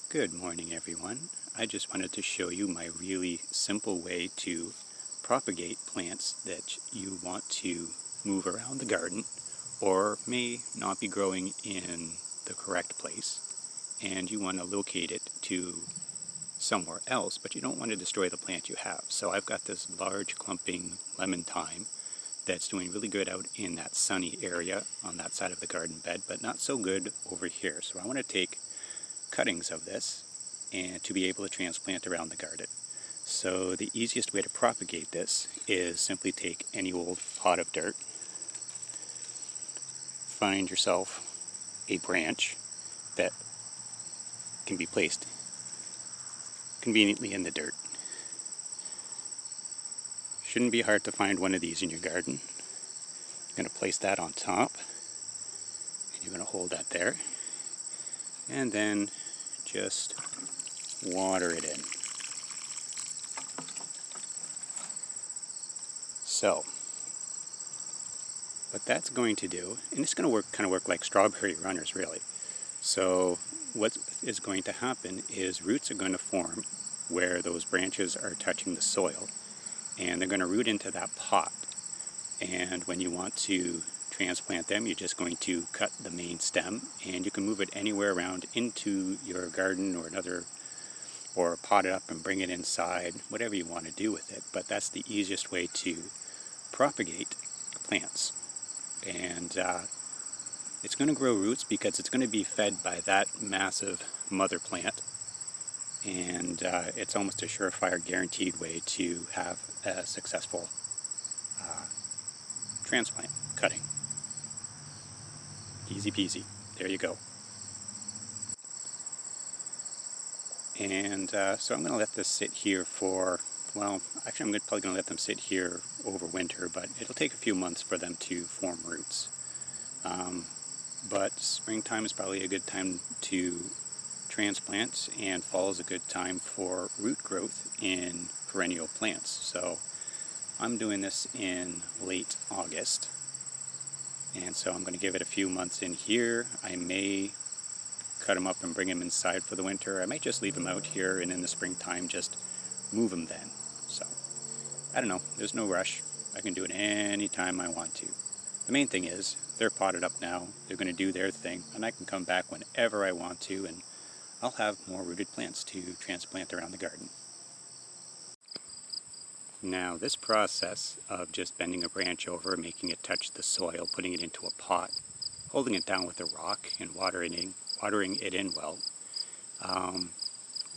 Good morning, everyone. I just wanted to show you my really simple way to propagate plants that you want to move around the garden or may not be growing in the correct place, and you want to locate it to somewhere else, but you don't want to destroy the plant you have. So I've got this large clumping lemon thyme that's doing really good out in that sunny area on that side of the garden bed, but not so good over here. So I want to take cuttings of this and to be able to transplant around the garden. So the easiest way to propagate this is simply take any old pot of dirt, find yourself a branch that can be placed conveniently in the dirt. Shouldn't be hard to find one of these in your garden. You're going to place that on top, and you're going to hold that there, and then just water it in. So, what that's going to do, and it's going to kind of work like strawberry runners really. So what is going to happen is roots are going to form where those branches are touching the soil, and they're going to root into that pot. And when you want to transplant them, you're just going to cut the main stem, and you can move it anywhere around into your garden or pot it up and bring it inside, whatever you want to do with it. But that's the easiest way to propagate plants. And it's going to grow roots because it's going to be fed by that massive mother plant. And it's almost a surefire guaranteed way to have a successful transplant cutting. Easy peasy. There you go. And so I'm going to let this sit here for, well, actually I'm probably going to let them sit here over winter, but it'll take a few months for them to form roots. But springtime is probably a good time to transplant, and fall is a good time for root growth in perennial plants. So I'm doing this in late August, and so I'm going to give it a few months in here. I may cut them up and bring them inside for the winter. I might just leave them out here, and in the springtime just move them then. So I don't know, there's no rush. I can do it any time I want to. The main thing is they're potted up now, they're going to do their thing, and I can come back whenever I want to, and I'll have more rooted plants to transplant around the garden. Now this process of just bending a branch over, making it touch the soil, putting it into a pot, holding it down with a rock and watering it in well,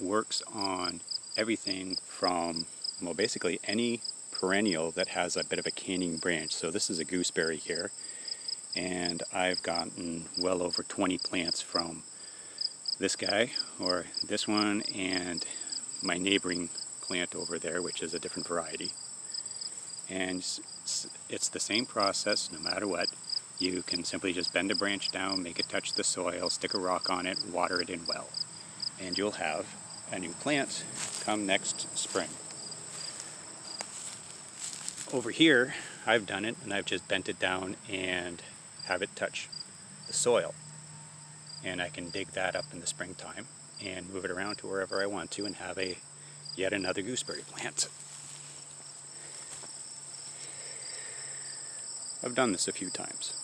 works on everything from, well, basically any perennial that has a bit of a caning branch. So this is a gooseberry here, and I've gotten well over 20 plants from this guy or this one and my neighboring plant over there, which is a different variety. And it's the same process no matter what. You can simply just bend a branch down, make it touch the soil, stick a rock on it, water it in well, and you'll have a new plant come next spring. Over here, I've done it, and I've just bent it down and have it touch the soil. And I can dig that up in the springtime and move it around to wherever I want to and have yet another gooseberry plant. I've done this a few times.